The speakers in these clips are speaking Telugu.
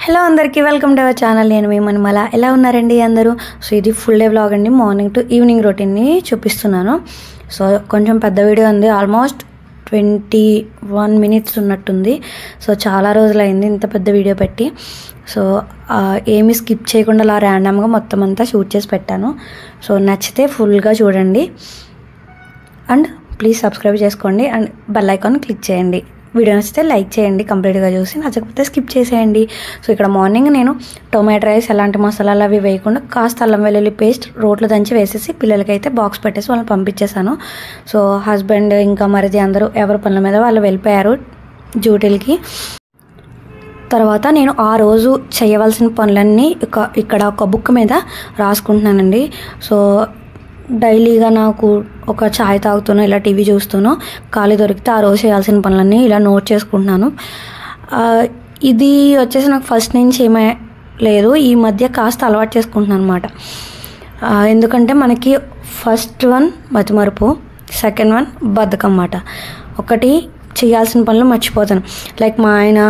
హలో అందరికీ వెల్కమ్ టు అవర్ ఛానల్. నేను మీ మణిమాల. ఎలా ఉన్నారండి అందరూ? సో ఇది ఫుల్ డే వ్లాగ్ అండి. మార్నింగ్ టు ఈవినింగ్ రొటీన్ని చూపిస్తున్నాను. సో కొంచెం పెద్ద వీడియో ఉంది, ఆల్మోస్ట్ 21 minutes ఉన్నట్టుంది. సో చాలా రోజులైంది ఇంత పెద్ద వీడియో పెట్టి. సో ఏమీ స్కిప్ చేయకుండా అలా ర్యాండమ్గా మొత్తం అంతా షూట్ చేసి పెట్టాను. సో నచ్చితే ఫుల్గా చూడండి అండ్ ప్లీజ్ సబ్స్క్రైబ్ చేసుకోండి అండ్ బెల్ ఐకాన్ క్లిక్ చేయండి. వీడియో నచ్చితే లైక్ చేయండి, కంప్లీట్గా చూసి నచ్చకపోతే స్కిప్ చేసేయండి. సో ఇక్కడ మార్నింగ్ నేను టొమాటో రైస్ ఎలాంటి మసాలాలు అవి వేయకుండా కాస్త అల్లం వెల్లుల్లి పేస్ట్ రోట్లో దంచి వేసేసి పిల్లలకైతే బాక్స్ పెట్టేసి వాళ్ళని పంపించేశాను. సో హస్బెండ్ ఇంకా మరిది అందరూ ఎవరి పనుల మీద వాళ్ళు వెళ్ళిపోయారు డ్యూటీలకి. తర్వాత నేను ఆ రోజు చేయవలసిన పనులన్నీ ఇక్కడ ఒక బుక్ మీద రాసుకుంటున్నానండి. సో డైలీగా నాకు ఒక ఛాయ్ తాగుతూనో ఇలా టీవీ చూస్తూనో ఖాళీ దొరికితే ఆ రోజు చేయాల్సిన పనులన్నీ ఇలా నోట్ చేసుకుంటున్నాను. ఇది వచ్చేసి నాకు ఫస్ట్ నుంచి ఏమీ లేదు, ఈ మధ్య కాస్త అలవాటు చేసుకుంటున్నాను అనమాట. ఎందుకంటే మనకి ఫస్ట్ వన్ మతిమరుపు, సెకండ్ వన్ బద్ధకం అన్నమాట. ఒకటి చేయాల్సిన పనులు మర్చిపోతాను. లైక్ మా ఆయన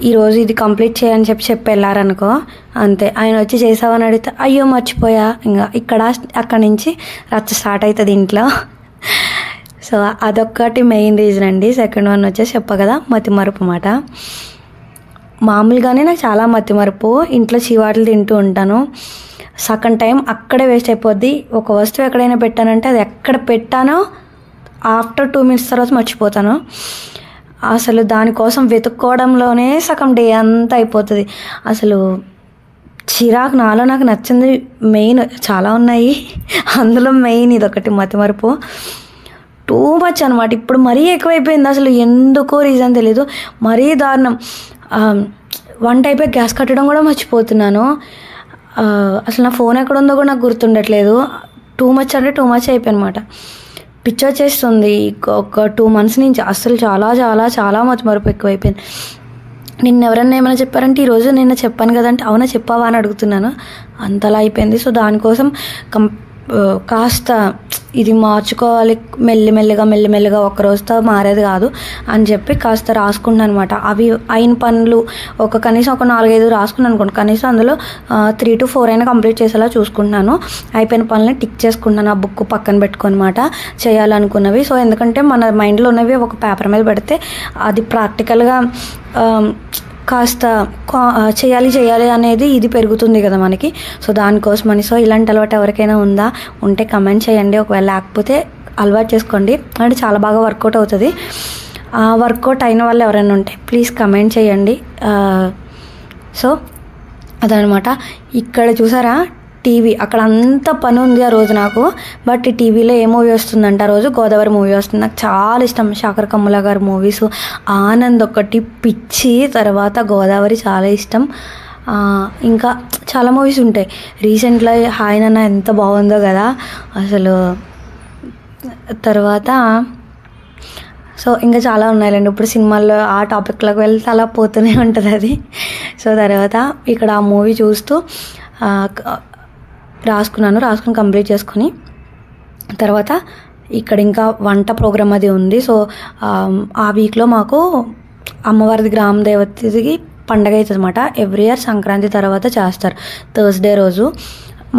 ఈరోజు ఇది కంప్లీట్ చేయని చెప్పి వెళ్ళారనుకో, అంతే. ఆయన వచ్చి చేసావని అడిగితే అయ్యో మర్చిపోయా, ఇంకా అక్కడి నుంచి రచ్చ స్టార్ట్ అవుతుంది ఇంట్లో. సో అదొక్కటి మెయిన్ రీజన్ అండి. సెకండ్ వన్ వచ్చేసి చెప్ప కదా మతిమరుపు అన్నమాట. మామూలుగానే నాకు చాలా మతిమరుపు, ఇంట్లో చీవాట్లు తింటూ ఉంటాను. సగం టైం అక్కడే వేస్ట్ అయిపోద్ది. ఒక వస్తువు ఎక్కడైనా పెట్టానంటే అది ఎక్కడ పెట్టానో ఆఫ్టర్ 2 minutes తర్వాత మర్చిపోతాను. అసలు దానికోసం వెతుక్కోవడంలోనే సగం డే అంతా అయిపోతుంది. అసలు చిరాకు, నాలో నాకు నచ్చింది మెయిన్ చాలా ఉన్నాయి, అందులో మెయిన్ ఇదొకటి మతిమరుపు. టూ మచ్ అనమాట. ఇప్పుడు మరీ ఎక్కువైపోయింది, అసలు ఎందుకో రీజన్ తెలీదు, మరీ దారుణం. వంట అయిపోయి గ్యాస్ కట్టడం కూడా మర్చిపోతున్నాను. అసలు నా ఫోన్ ఎక్కడ ఉందో కూడా నాకు గుర్తుండట్లేదు. టూ మచ్ అంటే టూ మచ్ అయిపోయి అనమాట. పిచ్చి వచ్చేస్తుంది ఒక 2 months నుంచి. అసలు చాలా చాలా చాలా మతిమరుపు ఎక్కువైపోయింది. నిన్న ఎవరన్నా ఏమైనా చెప్పారంటే ఈరోజు నిన్న చెప్పాను కదంటే అవునా చెప్పావా అని అడుగుతున్నాను, అంతలా అయిపోయింది. సో దానికోసం కాస్త ఇది మార్చుకోవాలి, మెల్లిమెల్లిగా ఒక రోజుతో మారేది కాదు అని చెప్పి కాస్త రాసుకుంటున్నాను అనమాట. అవి అయిన పనులు కనీసం ఒక 4-5 రాసుకున్నాను అనుకోండి, కనీసం అందులో 3 to 4 అయినా కంప్లీట్ చేసేలా చూసుకుంటున్నాను. అయిపోయిన పనులని టిక్ చేసుకుంటున్నాను ఆ బుక్ పక్కన పెట్టుకోనమాట చేయాలనుకున్నవి. సో ఎందుకంటే మన మైండ్లో ఉన్నవి ఒక పేపర్ మీద పెడితే అది ప్రాక్టికల్గా కాస్త చేయాలి అనేది ఇది పెరుగుతుంది కదా మనకి. సో దానికోసమని. సో ఇలాంటి అలవాటు ఎవరికైనా ఉంటే కమెంట్ చేయండి. ఒకవేళ లేకపోతే అలవాటు చేసుకోండి, అంటే చాలా బాగా వర్కౌట్ అవుతుంది. వర్కౌట్ అయిన వాళ్ళు ఎవరైనా ఉంటే ప్లీజ్ కమెంట్ చేయండి. సో అదనమాట. ఇక్కడ చూసారా టీవీ, అక్కడ అంత పని ఉంది ఆ రోజు నాకు. బట్ ఈ టీవీలో ఏ మూవీ వస్తుందంటే ఆ రోజు గోదావరి మూవీ వస్తుంది. నాకు చాలా ఇష్టం శేఖర్ కమ్ముల గారి మూవీస్. ఆనంద్ ఒకటి పిచ్చి, తర్వాత గోదావరి చాలా ఇష్టం. ఇంకా చాలా మూవీస్ ఉంటాయి. రీసెంట్గా హాయ్ నాన్న ఎంత బాగుందో కదా అసలు. తర్వాత సో ఇంకా చాలా ఉన్నాయండి. ఇప్పుడు సినిమాల్లో ఆ టాపిక్లోకి వెళ్తే అలా పోతూనే ఉంటుంది అది. సో తర్వాత ఇక్కడ ఆ మూవీ చూస్తూ రాసుకుని కంప్లీట్ చేసుకొని తర్వాత ఇక్కడ ఇంకా వంట ప్రోగ్రామ్ అది ఉంది. సో ఆ వీక్లో మాకు అమ్మవారిది గ్రామ దేవతకి పండగ అవుతుంది అన్నమాట. ఎవ్రీ ఇయర్ సంక్రాంతి తర్వాత చేస్తారు, థర్స్డే రోజు.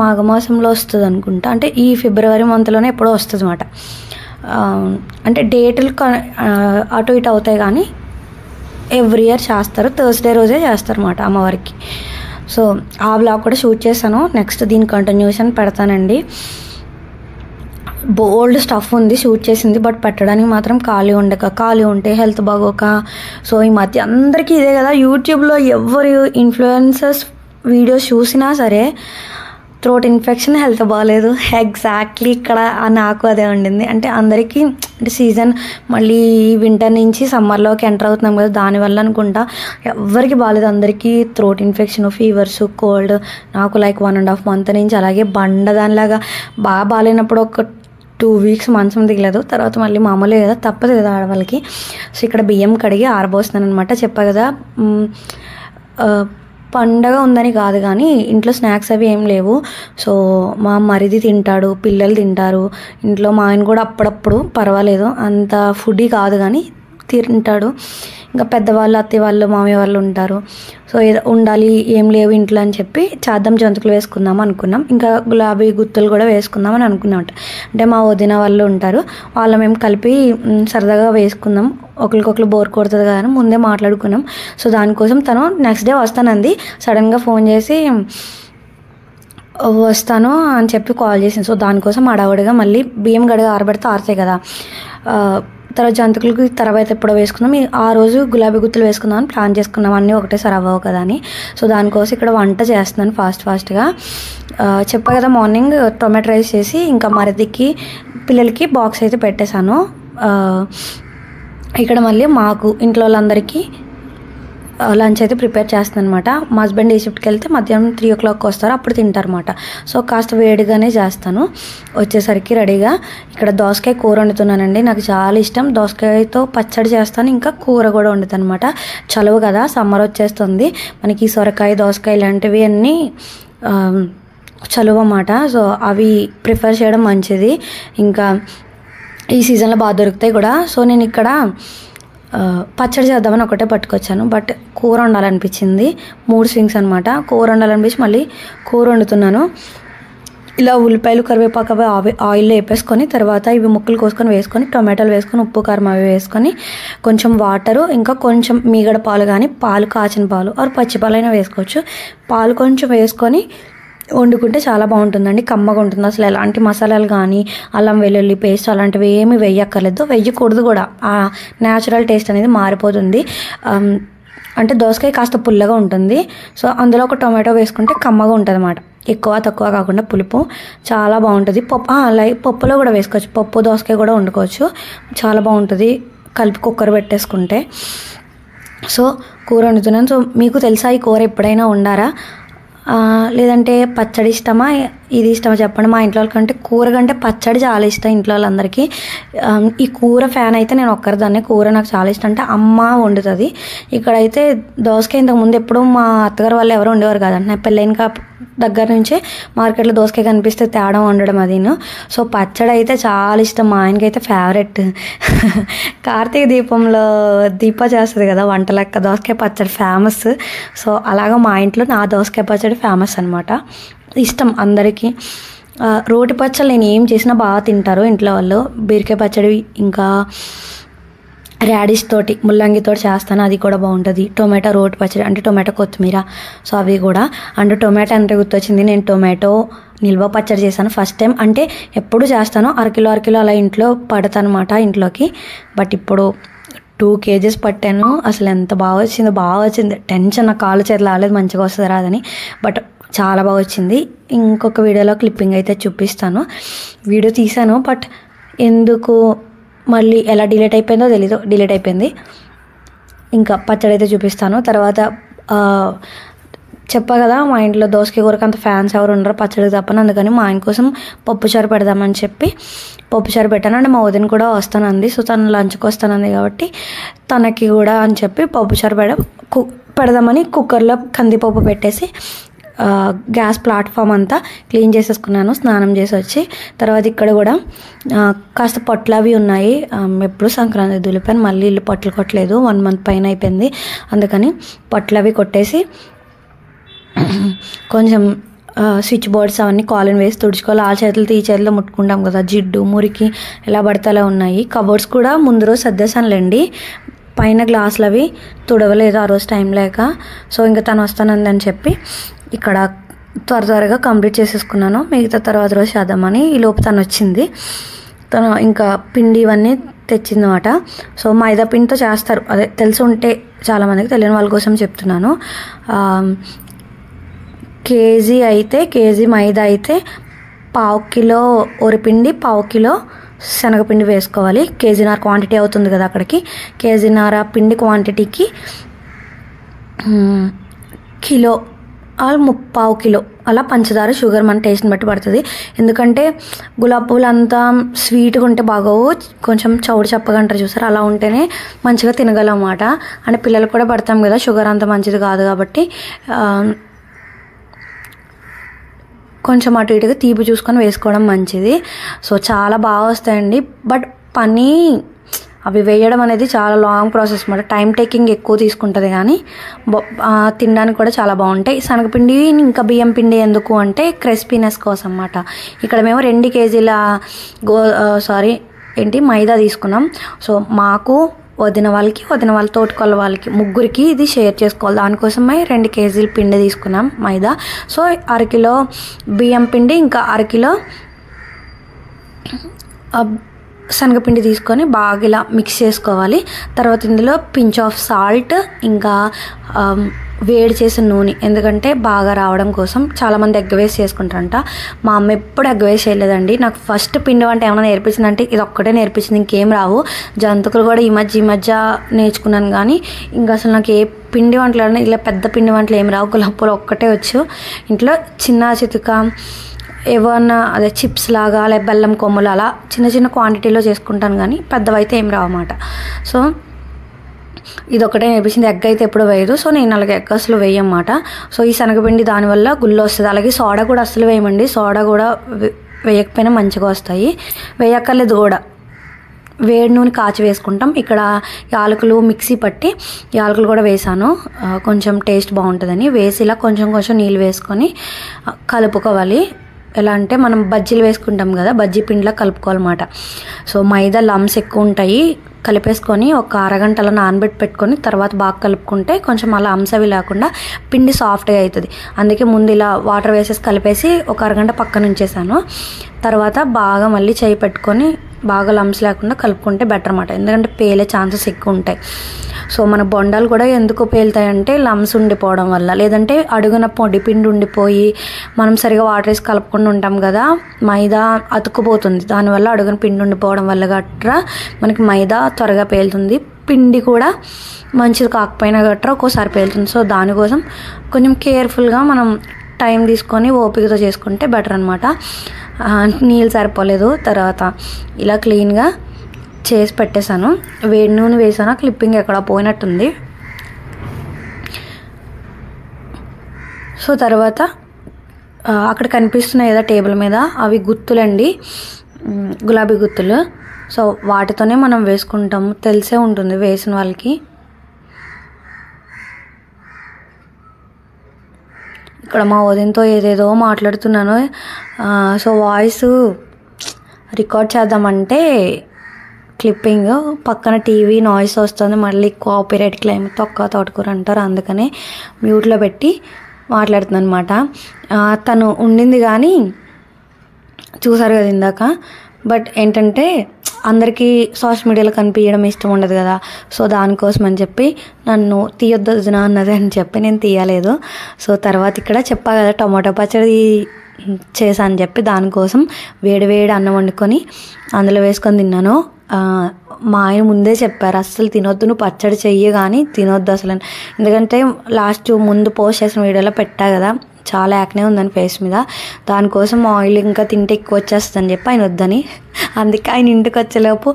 మాఘమాసంలో వస్తుంది అనుకుంటా, అంటే ఈ ఫిబ్రవరి మంత్లోనే ఎప్పుడో వస్తుంది అన్నమాట. అంటే డేట్లు అటు ఇటు అవుతాయి కానీ ఎవ్రీ ఇయర్ చేస్తారు, థర్స్డే రోజే చేస్తారు అన్నమాట అమ్మవారికి. సో ఆ బ్లాగ్ కూడా షూట్ చేశాను, నెక్స్ట్ దీని కంటిన్యూషన్ పెడతానండి. బోల్డ్ స్టఫ్ ఉంది షూట్ చేసింది, బట్ పెట్టడానికి మాత్రం ఖాళీ ఉంటే హెల్త్ బాగోక. సో ఈ మధ్య అందరికీ ఇదే కదా, యూట్యూబ్లో ఎవరు ఇన్ఫ్లుయెన్సర్స్ వీడియోస్ చూసినా సరే థ్రోట్ ఇన్ఫెక్షన్, హెల్త్ బాగాలేదు. ఎగ్జాక్ట్లీ ఇక్కడ నాకు అదే ఉండింది. అంటే అందరికీ అంటే సీజన్ మళ్ళీ వింటర్ నుంచి సమ్మర్లోకి ఎంటర్ అవుతున్నాం కదా, దానివల్ల అనుకుంటా ఎవరికి బాగాలేదు. అందరికీ థ్రోట్ ఇన్ఫెక్షన్, ఫీవర్స్, కోల్డ్. నాకు లైక్ 1.5 month నుంచి అలాగే బండదానిలాగా బాగాలేనప్పుడు ఒక 2 weeks మంచం దిగలేదు. తర్వాత మళ్ళీ మామూలే కదా, తప్పదు కదా ఆడవాళ్ళకి. సో ఇక్కడ బియ్యం కడిగి ఆరబోస్తున్నాను అనమాట. చెప్పా కదా పండగ ఉందని కాదు కానీ ఇంట్లో స్నాక్స్ అవి ఏం లేవు. సో మా మరిది తింటాడు, పిల్లలు తింటారు ఇంట్లో. మా ఆయన కూడా అప్పుడప్పుడు పర్వాలేదు, అంత ఫుడీ కాదు కానీ తింటాడు. ఇంకా పెద్దవాళ్ళు అత్తయ్య వాళ్ళు మామయ్య వాళ్ళు ఉంటారు. సో ఏదో ఉండాలి ఏం లేవు ఇంట్లో అని చెప్పి చాదం జంతుకులు వేసుకుందాం అనుకున్నాం. ఇంకా గులాబీ గుత్తులు కూడా వేసుకుందాం అని అనుకున్నాం. అంటే మా వదిన వాళ్ళు ఉంటారు, వాళ్ళ మేము కలిపి సరదాగా వేసుకుందాం, ఒకరికొకరు బోర్ కొడుతుంది కదా అని ముందే మాట్లాడుకున్నాం. సో దానికోసం తను నెక్స్ట్ డే వస్తానంది. సడన్గా ఫోన్ చేసి వస్తాను అని చెప్పి కాల్ చేసింది. సో దానికోసం అడవడిగా మళ్ళీ బియ్యం గడిగా ఆరబెడితే ఆరుతాయి కదా, తర్వాత జంతుకులకి తర్వాత ఎప్పుడో వేసుకుందాం, ఆ రోజు గులాబీ గుత్తులు వేసుకుందాం అని ప్లాన్ చేసుకున్నాం. అన్నీ ఒకటేసారి అవ్వవు కదా అని. సో దానికోసం ఇక్కడ వంట చేస్తున్నాను ఫాస్ట్గా. చెప్పా కదా మార్నింగ్ టొమాటో రైస్ చేసి ఇంకా మరిదికి పిల్లలకి బాక్స్ అయితే పెట్టేశాను. ఇక్కడ మళ్ళీ మాకు ఇంట్లో వాళ్ళందరికీ లంచ్ అయితే ప్రిపేర్ చేస్తాను అనమాట. మా హస్బెండ్ ఏ షిఫ్ట్కి వెళ్తే మధ్యాహ్నం 3 o'clock వస్తారు, అప్పుడు తింటారన్నమాట. సో కాస్త వేడిగానే చేస్తాను. వచ్చేసరికి రెడీగా ఇక్కడ దోసకాయ కూర వండుతున్నానండి. నాకు చాలా ఇష్టం. దోసకాయతో పచ్చడి చేస్తాను, ఇంకా కూర కూడా వండుతాను అనమాట. చలువ కదా, సమ్మర్ వచ్చేస్తుంది మనకి. సొరకాయ దోసకాయ ఇలాంటివి అన్నీ చలువ అన్నమాట. సో అవి ప్రిఫర్ చేయడం మంచిది. ఇంకా ఈ సీజన్లో బాగా దొరుకుతాయి కూడా. సో నేను ఇక్కడ పచ్చడి చేద్దామని ఒకటే పట్టుకొచ్చాను, బట్ కూర వండాలనిపించింది. 3 స్వింగ్స్ అనమాట. కూర వండాలనిపించి మళ్ళీ కూర వండుతున్నాను. ఇలా ఉల్లిపాయలు కరివేపాకు అవి ఆయిల్లో వేపేసుకొని తర్వాత ఇవి ముక్కలు కోసుకొని వేసుకొని టొమాటోలు వేసుకొని ఉప్పు కారం అవి వేసుకొని కొంచెం వాటరు ఇంకా కొంచెం మీగడ పాలు, కానీ పాలు కాచిన పాలు ఆరు పచ్చి పాలైనా వేసుకోవచ్చు. పాలు కొంచెం వేసుకొని వండుకుంటే చాలా బాగుంటుందండి, కమ్మగా ఉంటుంది. అసలు ఎలాంటి మసాలాలు కానీ అల్లం వెల్లుల్లి పేస్ట్ అలాంటివి ఏమి వేయక్కర్లేదు, వేయకూడదు కూడా. ఆ న్యాచురల్ టేస్ట్ అనేది మారిపోతుంది. అంటే దోసకాయ కాస్త పుల్లగా ఉంటుంది. సో అందులో ఒక టొమాటో వేసుకుంటే కమ్మగా ఉంటుంది అన్నమాట. ఎక్కువ తక్కువ కాకుండా పులుపు చాలా బాగుంటుంది. పప్పులో కూడా వేసుకోవచ్చు, పప్పు దోసకాయ కూడా వండుకోవచ్చు, చాలా బాగుంటుంది కలిపి కుక్కర్ పెట్టేసుకుంటే. సో కూర వండుతున్నాను. సో మీకు తెలుసా ఈ కూర ఎప్పుడైనా వండారా, లేదంటే పచ్చడి ఇష్టమా ఇది ఇష్టమా చెప్పండి. మా ఇంట్లో వాళ్ళకంటే కూర కంటే పచ్చడి చాలా ఇష్టం ఇంట్లో వాళ్ళందరికీ. ఈ కూర ఫ్యాన్ అయితే నేను ఒక్కరిదాన్నే. కూర నాకు చాలా ఇష్టం, అంటే అమ్మ వండుతుంది. ఇక్కడైతే దోసకాయ ఇంతకుముందు ఎప్పుడు మా అత్తగారు వాళ్ళు ఎవరు ఉండేవారు కాదండి. నా పెళ్ళైన దగ్గర నుంచే మార్కెట్లో దోసకాయ కనిపిస్తే తేడం వండడం అదిను. సో పచ్చడి అయితే చాలా ఇష్టం, మా ఆయనకైతే ఫేవరెట్. కార్తీక దీపంలో దీప చేస్తుంది కదా వంట లెక్క, దోసకాయ పచ్చడి ఫేమస్. సో అలాగా మా ఇంట్లో నా దోసకాయ పచ్చడి ఫేమస్ అనమాట, ఇష్టం అందరికీ. రోటి పచ్చళ్ళు నేను ఏం చేసినా బాగా తింటారు ఇంట్లో వాళ్ళు. బీరకాయ పచ్చడి ఇంకా రాడిష్ తోటి ముల్లంగితోటి చేస్తాను, అది కూడా బాగుంటుంది. టొమాటో రోటి పచ్చడి అంటే టొమాటో కొత్తిమీర, సో అవి కూడా. అంటే టొమాటో అంటే గుర్తొచ్చింది, నేను టొమాటో నిల్వ పచ్చడి చేశాను ఫస్ట్ టైం. అంటే ఎప్పుడు చేస్తాను అరకిలో అలా ఇంట్లో పడతాను అనమాట ఇంట్లోకి. బట్ ఇప్పుడు 2 kgs పట్టాను. అసలు ఎంత బాగా వచ్చింది. టెన్షన్, నా కాళ్ళు చేతులు రాలేదు మంచిగా వస్తుంది రాదని, బట్ చాలా బాగా వచ్చింది. ఇంకొక వీడియోలో క్లిప్పింగ్ అయితే చూపిస్తాను. వీడియో తీసాను బట్ ఎందుకు మళ్ళీ ఎలా డిలీట్ అయిపోయిందో తెలీదు, డిలీట్ అయిపోయింది. ఇంకా పచ్చడి అయితే చూపిస్తాను తర్వాత. చెప్పా కదా మా ఇంట్లో దోసకాయ కూరకు అంత ఫ్యాన్స్ ఎవరు ఉండరు పచ్చడి తప్పని, అందుకని మా ఆయన కోసం పప్పుచారు పెడదామని చెప్పి పప్పుచారు పెట్టాను. అంటే మా వదిన కూడా వస్తానంది, సో తను లంచ్కి వస్తానంది కాబట్టి తనకి కూడా అని చెప్పి పప్పుచారు పెడదామని కుక్కర్లో కందిపప్పు పెట్టేసి గ్యాస్ ప్లాట్ఫామ్ అంతా క్లీన్ చేసేసుకున్నాను స్నానం చేసి వచ్చి. తర్వాత ఇక్కడ కూడా కాస్త పొట్లు అవి ఉన్నాయి. ఎప్పుడు సంక్రాంతి దులిపాను, మళ్ళీ ఇల్లు పొట్లు కొట్టలేదు, 1 month పైన అయిపోయింది. అందుకని పొట్లు అవి కొట్టేసి కొంచెం స్విచ్ బోర్డ్స్ అవన్నీ కాలన్ వేసి తుడుచుకోవాలి. ఆ చేతులతో ఈ చేతుల్లో ముట్టుకుంటాం కదా, జిడ్డు మురికి ఎలా పడితే అలా ఉన్నాయి. కబోర్డ్స్ కూడా ముందు రోజు సర్దేశానులేండి, పైన గ్లాసులు అవి తుడవలేదు ఆ రోజు టైం లేక. సో ఇంకా తను వస్తానందని చెప్పి ఇక్కడ త్వరగా కంప్లీట్ చేసేసుకున్నాను. మిగతా తర్వాత రోజు చేద్దామని ఈ లోపు తను వచ్చింది. తను ఇంకా పిండి ఇవన్నీ తెచ్చిందన్నమాట. సో మైదా పిండితో చేస్తారు, అదే తెలిసి ఉంటే చాలామందికి, తెలియని వాళ్ళ కోసం చెప్తున్నాను. కేజీ మైదా అయితే 1/2 కిలో వరిపిండి 1/2 కిలో శనగపిండి వేసుకోవాలి. కేజీన్నర క్వాంటిటీ అవుతుంది కదా అక్కడికి. కేజీన్నర పిండి క్వాంటిటీకి కిలో 1/4 కిలో అలా పంచదార షుగర్ మన టేస్ట్ని బట్టి పడుతుంది. ఎందుకంటే గులాబ్ పూలు అంతా స్వీట్గా ఉంటే బాగోవు, కొంచెం చౌడు చప్పగా అంటారు చూసారు, అలా ఉంటేనే మంచిగా తినగలం అన్నమాట. అంటే పిల్లలకు కూడా పడతాం కదా, షుగర్ అంత మంచిది కాదు కాబట్టి కొంచెం అటు ఇటుగా తీపి చూసుకొని వేసుకోవడం మంచిది. సో చాలా బాగా వస్తాయండి, బట్ పని అవి వేయడం అనేది చాలా లాంగ్ ప్రాసెస్ అన్నమాట. టైం టేకింగ్ ఎక్కువ తీసుకుంటుంది, కానీ తినడానికి కూడా చాలా బాగుంటాయి. శనగపిండి ఇంకా బియ్యం పిండి ఎందుకు అంటే క్రిస్పీనెస్ కోసం అన్నమాట. ఇక్కడ మేము 2 కేజీల మైదా తీసుకున్నాం. సో మాకు వదిన వాళ్ళ తోటికొల్ల వాళ్ళకి ముగ్గురికి ఇది షేర్ చేసుకోవాలి. దానికోసమే 2 కేజీల పిండి తీసుకున్నాం మైదా. సో 1/2 కిలో బియ్యం పిండి ఇంకా 1/2 కిలో శనగపిండి తీసుకొని బాగా ఇలా మిక్స్ చేసుకోవాలి. తర్వాత ఇందులో పించ్ ఆఫ్ సాల్ట్, ఇంకా వేడి చేసిన నూనె, ఎందుకంటే బాగా రావడం కోసం. చాలామంది ఎగ్ వేసి చేసుకుంటారంట. మా అమ్మ ఎప్పుడు ఎగ్ వేసి చేయలేదండి. నాకు ఫస్ట్ పిండి వంట ఏమైనా నేర్పించిందంటే ఇది ఒక్కటే నేర్పించింది, ఇంకేం రావు. జంతుకులు కూడా ఈ మధ్య నేర్చుకున్నాను, కానీ ఇంకా అసలు నాకు ఏ పిండి వంటలు ఇలా పెద్ద పిండి వంటలు ఏం రావు. గులాబీలు ఒక్కటే వచ్చు. ఇంట్లో చిన్న చితుక ఏమన్నా అదే చిప్స్ లాగా లేదా బెల్లం కొమ్ములు అలా చిన్న క్వాంటిటీలో చేసుకుంటాను, కానీ పెద్దవైతే ఏం రావు అన్నమాట. సో ఇది ఒకటే నేర్పించింది. ఎగ్ అయితే ఎప్పుడు వేయదు. సో నేను అలాగే ఎగ్ అసలు వేయమాట. సో ఈ శనగపిండి దానివల్ల గుళ్ళు వస్తుంది. అలాగే సోడా కూడా అసలు వేయమండి. సోడా కూడా వేయకపోయినా మంచిగా వస్తాయి. వేయక్కర్లేదు కూడా. వేడి నూనె కాచి వేసుకుంటాం. ఇక్కడ యాలకులు మిక్సీ పట్టి యాలకులు కూడా వేసాను, కొంచెం టేస్ట్ బాగుంటుందని. వేసి ఇలా కొంచెం నీళ్ళు వేసుకొని కలుపుకోవాలి. ఎలా అంటే మనం బజ్జీలు వేసుకుంటాం కదా, బజ్జీ పిండిలా కలుపుకోవాలన్నమాట. సో మైదా లమ్స్ ఎక్కువ ఉంటాయి. కలిపేసుకొని ఒక అరగంటలో పెట్టుకొని తర్వాత బాగా కలుపుకుంటే కొంచెం అలా అంశవి లేకుండా పిండి సాఫ్ట్గా అవుతుంది. అందుకే ముందు ఇలా వాటర్ వేసేసి కలిపేసి ఒక అరగంట పక్కన ఉంచేసాను. తర్వాత బాగా మళ్ళీ చేయి పెట్టుకొని బాగా లమ్స్ లేకుండా కలుపుకుంటే బెటర్ అన్నమాట. ఎందుకంటే పేలే ఛాన్సెస్ ఎక్కువ ఉంటాయి. సో మన బొండాలు కూడా ఎందుకు పేలుతాయంటే లమ్స్ ఉండిపోవడం వల్ల, లేదంటే అడుగున పొడి పిండి ఉండిపోయి మనం సరిగా వాటర్ వేసి కలుపుకుండా ఉంటాం కదా, మైదా అతుక్కుపోతుంది. దానివల్ల అడుగున పిండి ఉండిపోవడం వల్ల గట్రా మనకి మైదా త్వరగా పేలుతుంది. పిండి కూడా మంచిది కాకపోయినా గట్రా ఒక్కోసారి పేలుతుంది. సో దానికోసం కొంచెం కేర్ఫుల్గా మనం టైం తీసుకొని ఓపికతో చేసుకుంటే బెటర్ అనమాట. నీళ్ళు సరిపోలేదు. తర్వాత ఇలా క్లీన్గా చేసి పెట్టేశాను. వేడి నూనె వేసాను. క్లిప్పింగ్ ఎక్కడ పోయినట్టుంది. సో తర్వాత అక్కడ కనిపిస్తున్నాయి కదా టేబుల్ మీద, అవి గుత్తులండి, గులాబీ గుత్తులు. సో వాటితోనే మనం వేసుకుంటాము. తెలిసే ఉంటుంది వేసిన వాళ్ళకి. ఇక్కడ మా వదినతో ఏదేదో మాట్లాడుతున్నాను. సో వాయిస్ రికార్డ్ చేద్దామంటే క్లిప్పింగ్ పక్కన టీవీ నాయిస్ వస్తుంది, మళ్ళీ కాపీరైట్ క్లెయిమ్ తోటకూర అంటారు. అందుకనే మ్యూట్లో పెట్టి మాట్లాడుతున్నాను అనమాట. తను ఉండింది కానీ చూసారు కదా ఇందాక. బట్ ఏంటంటే అందరికీ సోషల్ మీడియాలో కనిపించడం ఇష్టం ఉండదు కదా. సో దానికోసం అని చెప్పి నన్ను తీయొద్దు వదినా అన్నది అని చెప్పి నేను తీయలేదు. సో తర్వాత ఇక్కడ చెప్పా కదా టమాటో పచ్చడి చేశాను చెప్పి, దానికోసం వేడి అన్నం వండుకొని అందులో వేసుకొని తిన్నాను. మా ఆయన ముందే చెప్పారు, అస్సలు తినొద్దు, నువ్వు పచ్చడి చెయ్యి కానీ తినొద్దు అసలు. ఎందుకంటే ముందు పోస్ట్ చేసిన వీడియోలో పెట్టా కదా, చాలా యాక్నే ఉందని ఫేస్ మీద. దానికోసం ఆయిల్ ఇంకా తింటే ఎక్కువ వచ్చేస్తుందని చెప్పి ఆయన వద్దని. అందుకే ఆయన ఇంటికి వచ్చేలోపు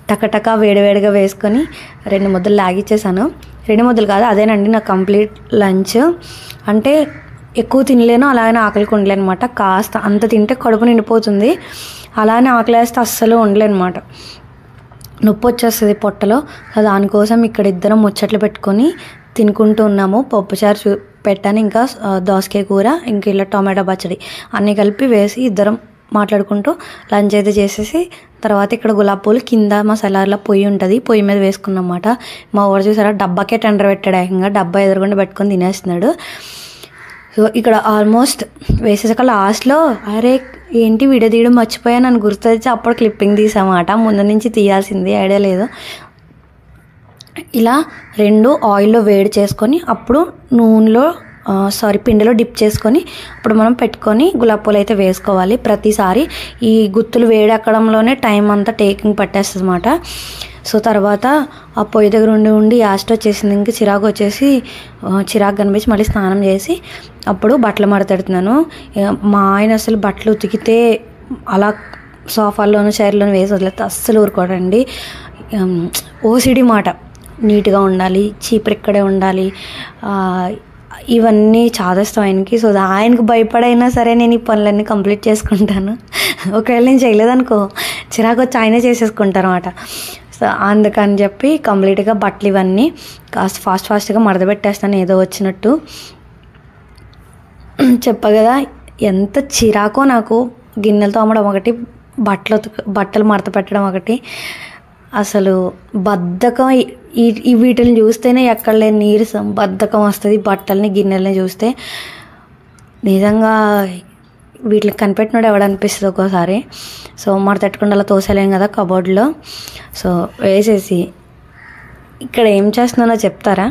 టకటక వేడిగా వేసుకొని 2 ముద్దలు లాగిచ్చేసాను. 2 ముద్దలు కాదు, అదేనండి నా కంప్లీట్ లంచ్. అంటే ఎక్కువ తినలేను, అలాగనే ఆకలికి ఉండలేను అనమాట. కాస్త అంత తింటే కడుపు నిండిపోతుంది, అలానే ఆకలి వేస్తే అస్సలు ఉండలేనమాట, నొప్పి వచ్చేస్తుంది పొట్టలో. దానికోసం ఇక్కడ ఇద్దరం ముచ్చట్లు పెట్టుకొని తినుకుంటూ ఉన్నాము. పప్పుచారు పెట్టాను, ఇంకా దోసకాయ కూర, ఇంకా ఇలా టమాటో పచ్చడి అన్నీ కలిపి వేసి ఇద్దరం మాట్లాడుకుంటూ లంచ్ అయితే చేసేసి, తర్వాత ఇక్కడ గులాబీ పూలు కింద మా సెలార్లో పొయ్యి ఉంటుంది, పొయ్యి మీద వేసుకున్నమాట. మా ఊరు చూసారా డబ్బాకే టెండర్ పెట్టాడు, ఏకంగా డబ్బా ఎదురుగుండా పెట్టుకొని తినేస్తున్నాడు. సో ఇక్కడ ఆల్మోస్ట్ వేసేసాక లాస్ట్లో అరే ఏంటి వీడియో తీయడం మర్చిపోయా నన్ను గుర్తొచ్చి అప్పుడు క్లిప్పింగ్ తీసామాట. ముందు నుంచి తీయాల్సింది ఐడియా లేదు. ఇలా 2 ఆయిల్లో వేడి చేసుకొని అప్పుడు పిండిలో డిప్ చేసుకొని అప్పుడు మనం పెట్టుకొని గులాబీ పూలు అయితే వేసుకోవాలి. ప్రతిసారి ఈ గుత్తులు వేడెక్కడంలోనే టైం అంతా టేకింగ్ పట్టేస్తుంది అన్నమాట. సో తర్వాత ఆ పొయ్యి దగ్గర ఉండి యాస్ట్ వచ్చేసింది, ఇంక చిరాకు కనిపించి మళ్ళీ స్నానం చేసి అప్పుడు బట్టలు మడతెడుతున్నాను. మా ఆయన అసలు బట్టలు ఉతికితే అలా సోఫాల్లోనూ చైర్లోనూ వేసి వదిలేస్తే అస్సలు ఊరుకోడండి. ఓసిడి మాట, నీట్గా ఉండాలి, చీపురు ఇక్కడే ఉండాలి, ఇవన్నీ చాదస్తాం ఆయనకి. సో ఆయనకు భయపడైనా సరే నేను ఈ పనులన్నీ కంప్లీట్ చేసుకుంటాను. ఒకవేళ నేను చేయలేదనుకో చిరాకు వచ్చి ఆయనే చేసేసుకుంటారు అన్నమాట. సో అందుకని చెప్పి కంప్లీట్గా బట్టలు ఇవన్నీ కాస్త ఫాస్ట్గా మడతపెట్టేస్తాను ఏదో వచ్చినట్టు. చెప్పా కదా ఎంత చిరాకో నాకు, గిన్నెలు తోమడం ఒకటి, బట్టలు మడత పెట్టడం ఒకటి. అసలు బద్ధకం, ఈ వీటిని చూస్తేనే ఎక్కడ లేని నీరసం బద్ధకం వస్తుంది. బట్టల్ని గిన్నెల్ని చూస్తే నిజంగా వీటిని కనిపెట్టినోడు ఎవడనిపిస్తుంది ఒక్కోసారి. సో మడతెట్టకుండా అలా తోసేలేం కదా కబోర్డ్లో. సో వేసేసి ఇక్కడ ఏం చేస్తున్నానో చెప్తారా?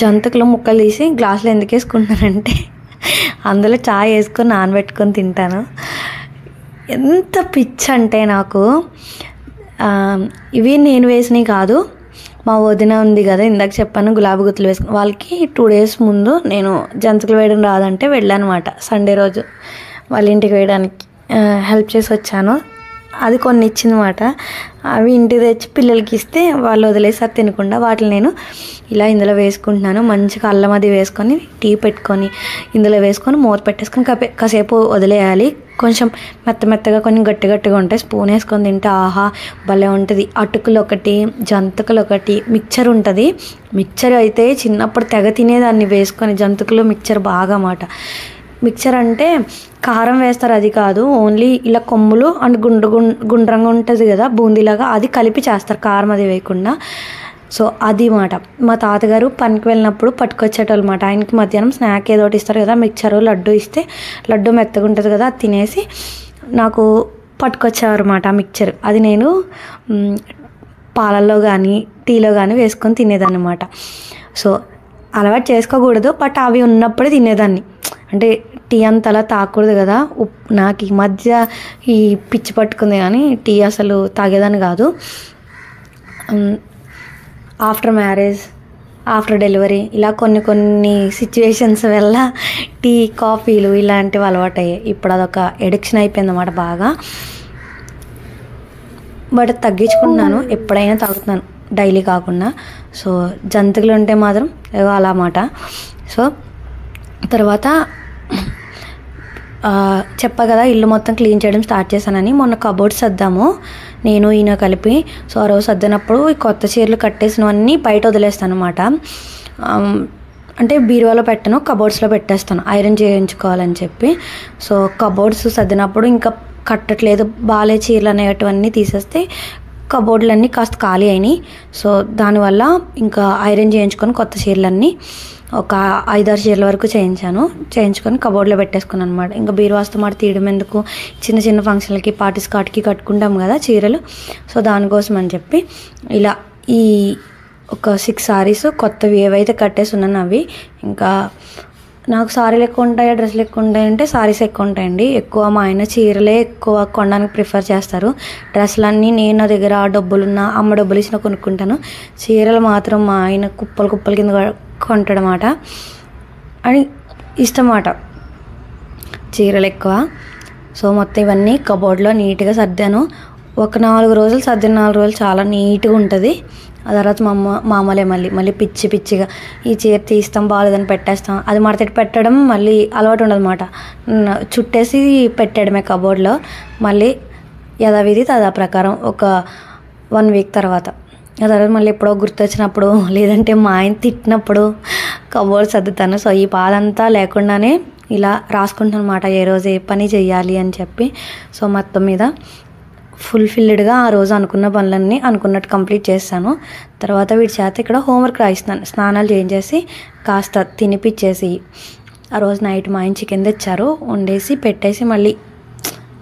జంతికలు ముక్కలు తీసి గ్లాసులో ఎందుకు వేసుకుంటానంటే అందులో చాయ్ వేసుకొని నానబెట్టుకొని తింటాను. ఎంత పిచ్చి అంటే నాకు, ఇవి నేను వేసినవి కాదు, మా వదిన ఉంది కదా ఇందాక చెప్పాను గులాబీ గుత్తులు వేసుకుని, వాళ్ళకి 2 days ముందు నేను జంతికలు వేయడం రాదంటే వెళ్ళానమాట. సండే రోజు వాళ్ళ ఇంటికి వేయడానికి హెల్ప్ చేసి వచ్చాను. అది కొన్ని ఇచ్చిందన్నమాట. అవి ఇంటికి తెచ్చి పిల్లలకి ఇస్తే వాళ్ళు వదిలేసారి తినకుండా వాటిని నేను ఇలా ఇందులో వేసుకుంటున్నాను. మంచిగా అల్లం అది వేసుకొని టీ పెట్టుకొని ఇందులో వేసుకొని మూత పెట్టేసుకొని కాసేపు వదిలేయాలి. కొంచెం మెత్తగా కొంచెం గట్టిగా ఉంటాయి. స్పూన్ వేసుకొని తింటే ఆహా భలే ఉంటుంది. అటుకులు ఒకటి, జంతికలు ఒకటి, మిక్చర్ ఉంటుంది. మిక్చర్ అయితే చిన్నప్పుడు తెగ తినేదాన్ని వేసుకొని, జంతికలు మిక్చర్ బాగా మాట. మిక్చర్ అంటే కారం వేస్తారు, అది కాదు, ఓన్లీ ఇలా కొమ్ములు అండ్ గుండ్రంగా ఉంటుంది కదా బూందీలాగా, అది కలిపి చేస్తారు కారం అది వేయకుండా. సో అది మాట. మా తాతగారు పనికి వెళ్ళినప్పుడు పట్టుకొచ్చేటోళ్ళు మాట. ఆయనకి మధ్యాహ్నం స్నాక్ ఏదో ఒకటి ఇస్తారు కదా, మిక్చరు లడ్డు ఇస్తే, లడ్డు మెత్తగా ఉంటుంది కదా, అది తినేసి నాకు పట్టుకొచ్చేవారు మాట ఆ మిక్చర్. అది నేను పాలల్లో కానీ టీలో కానీ వేసుకొని తినేదాన్ని అన్నమాట. సో అలవాటు చేసుకోకూడదు, బట్ అవి ఉన్నప్పుడే తినేదాన్ని. అంటే టీ అంత అలా తాగకూడదు కదా. నాకు ఈ మధ్య ఈ పిచ్చి పట్టుకుంది, కానీ టీ అసలు తాగేదాన్ని కాదు. ఆఫ్టర్ మ్యారేజ్, ఆఫ్టర్ డెలివరీ ఇలా కొన్ని సిచ్యువేషన్స్ వల్ల టీ కాఫీలు ఇలాంటివి అలవాటు అయ్యాయి. ఇప్పుడు అదొక ఎడిక్షన్ అయిపోయింది అన్నమాట బాగా. బట్ తగ్గించుకుంటున్నాను, ఎప్పుడైనా తాగుతున్నాను, డైలీ కాకుండా. సో జంతికలు ఉంటే మాత్రం ఏదో అలా మాట. సో తర్వాత చెప్పా కదా ఇల్లు మొత్తం క్లీన్ చేయడం స్టార్ట్ చేశానని. మొన్న కబోర్డ్స్ సర్దాము నేను ఈయన కలిపి. సో ఆ రోజు సర్దినప్పుడు ఈ కొత్త చీరలు కట్టేసినవన్నీ బయట వదిలేస్తాను అనమాట. అంటే బీరువాలో పెట్టను, కబోర్డ్స్లో పెట్టేస్తాను ఐరన్ చేయించుకోవాలని చెప్పి. సో కబోర్డ్స్ సర్దినప్పుడు ఇంకా కట్టట్లేదు, బాలే చీరలు అనేటివన్నీ తీసేస్తే కబోర్డులన్నీ కాస్త ఖాళీ అయినాయి. సో దానివల్ల ఇంకా ఐరన్ చేయించుకొని కొత్త చీరలన్నీ ఒక 5-6 చీరల వరకు చేయించుకొని కబోర్డ్లో పెట్టేసుకున్నాను అనమాట. ఇంకా బీరువాస్తో మాట తీయడం ఎందుకు, చిన్న ఫంక్షన్లకి పార్టీస్ కాటికి కట్టుకుంటాం కదా చీరలు. సో దానికోసం అని చెప్పి ఇలా ఈ ఒక 6 sarees కొత్తవి ఏవైతే కట్టేసి ఉన్నాను అవి. ఇంకా నాకు సారీలు ఎక్కువ ఉంటాయా డ్రెస్సులు ఎక్కువ ఉంటాయంటే సారీస్ ఎక్కువ ఉంటాయండి. ఎక్కువ మా ఆయన చీరలే ఎక్కువ కొనడానికి ప్రిఫర్ చేస్తారు. డ్రెస్సులన్నీ నేను నా దగ్గర డబ్బులున్నా అమ్మ డబ్బులు ఇచ్చినా కొనుక్కుంటాను. చీరలు మాత్రం మా ఆయన కుప్పలు కింద కొంటాడనమాట. అని ఇష్టం మాట చీరలు ఎక్కువ. సో మొత్తం ఇవన్నీ కబోర్డ్లో నీట్గా సర్దాను. ఒక 4 రోజులు సర్దిన 4 రోజులు చాలా నీట్గా ఉంటుంది. ఆ తర్వాత మామూలే మళ్ళీ పిచ్చిగా ఈ చీర తీస్తాం బాగాలేదని పెట్టేస్తాం. అది మడతెట్టి పెట్టడం మళ్ళీ అలవాటు ఉండదన్నమాట. చుట్టేసి పెట్టడమే కబోర్డ్లో. మళ్ళీ యథావిధి తదా ప్రకారం ఒక 1 week తర్వాత, ఆ తర్వాత మళ్ళీ ఎప్పుడో గుర్తొచ్చినప్పుడు లేదంటే మా ఆయన తిట్టినప్పుడు కబోర్డ్ సర్దుతాను. సో ఈ బాధ అంతా లేకుండానే ఇలా రాసుకుంటాను అనమాట, ఏ రోజు ఏ పని చేయాలి అని చెప్పి. సో మొత్తం మీద ఫుల్ఫిల్డ్గా ఆ రోజు అనుకున్న పనులన్నీ అనుకున్నట్టు కంప్లీట్ చేస్తాను. తర్వాత వీటి చేత ఇక్కడ హోంవర్క్ రాయిస్తాను. స్నానాలు చేయించేసి కాస్త తినిపించేసి, ఆ రోజు నైట్ మా ఆయన చికెన్ తెచ్చారు, వండేసి పెట్టేసి, మళ్ళీ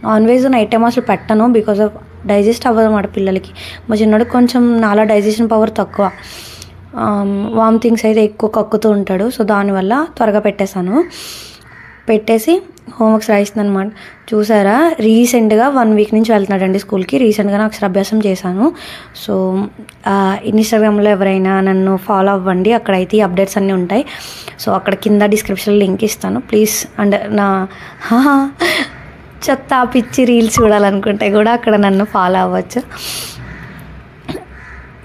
నాన్ వెజ్ నైట్ టైం అసలు పెట్టను, బికాజ్ ఆఫ్ డైజెస్ట్ అవ్వదు అన్నమాట పిల్లలకి. మా చిన్నోడికి కొంచెం నాలా డైజెషన్ పవర్ తక్కువ, వామిటింగ్స్ అయితే ఎక్కువ కక్కుతూ ఉంటాడు. సో దానివల్ల త్వరగా పెట్టేసి హోంవర్క్స్ రాయిస్తుంది అనమాట. చూసారా రీసెంట్గా 1 week నుంచి వెళ్తున్నాడండి స్కూల్కి. రీసెంట్గా నాకు అక్షరాభ్యాసం చేశాను. సో ఇన్స్టాగ్రామ్లో ఎవరైనా నన్ను ఫాలో అవ్వండి, అక్కడైతే ఈ అప్డేట్స్ అన్నీ ఉంటాయి. సో అక్కడ కింద డిస్క్రిప్షన్లో లింక్ ఇస్తాను ప్లీజ్. అండ్ నా చెత్త పిచ్చి రీల్స్ చూడాలనుకుంటే కూడా అక్కడ నన్ను ఫాలో అవ్వచ్చు.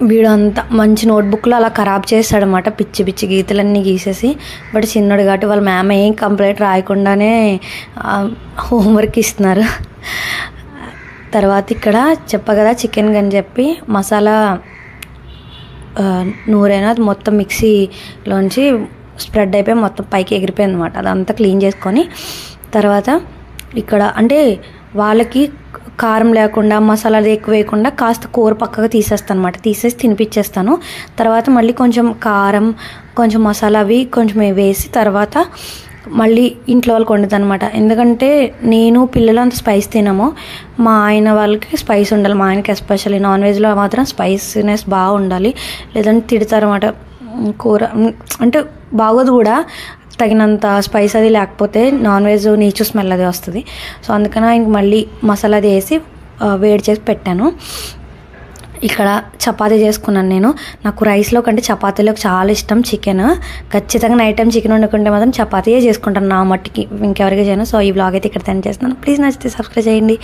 వీడు అంతా మంచి నోట్బుక్లో అలా ఖరాబ్ చేస్తాడనమాట, పిచ్చి గీతలన్నీ గీసేసి. బట్ చిన్నడు కాబట్టి వాళ్ళ మ్యామ్ ఏం కంప్లైంట్ రాయకుండానే హోంవర్క్ ఇస్తున్నారు. తర్వాత ఇక్కడ చెప్పా కదా చికెన్ అని చెప్పి మసాలా నూరైనా అది మొత్తం మిక్సీలోంచి స్ప్రెడ్ అయిపోయి మొత్తం పైకి ఎగిరిపోయింది అనమాట. అదంతా క్లీన్ చేసుకొని తర్వాత ఇక్కడ అంటే వాళ్ళకి కారం లేకుండా మసాలాలు ఎక్కువ వేయకుండా కాస్త కూర పక్కగా తీసేస్తాను అనమాట. తీసేసి తినిపించేస్తాను. తర్వాత మళ్ళీ కొంచెం కారం కొంచెం మసాలా అవి కొంచెం వేసి తర్వాత మళ్ళీ ఇంట్లో వాళ్ళకి వండుతాను అనమాట. ఎందుకంటే నేను పిల్లలు అంత స్పైస్ తినము. మా ఆయన వాళ్ళకి స్పైస్ ఉండాలి. మా ఆయనకి ఎస్పెషల్లీ నాన్ వెజ్లో మాత్రం స్పైసీనెస్ బాగా ఉండాలి, లేదంటే తిడతారన్నమాట. కూర అంటే బాగోదు కూడా, తగినంత స్పైస్ అది లేకపోతే నాన్ వెజ్ నీచు స్మెల్ అది వస్తుంది. సో అందుకని ఆయనకి మళ్ళీ మసాలా అది వేసి వేడి చేసి పెట్టాను. ఇక్కడ చపాతీ చేసుకున్నాను నేను. నాకు రైస్లో కంటే చపాతీలోకి చాలా ఇష్టం చికెన్. ఖచ్చితంగా నైట్ టైం చికెన్ వండుకుంటే మాత్రం చపాతీయే చేసుకుంటాను నా మట్టికి, ఇంకెవరికి చేయను. సో ఈ వ్లాగ్ అయితే ఇక్కడ తయారు చేస్తున్నాను. ప్లీజ్ నచ్చితే సబ్స్క్రైబ్ చేయండి.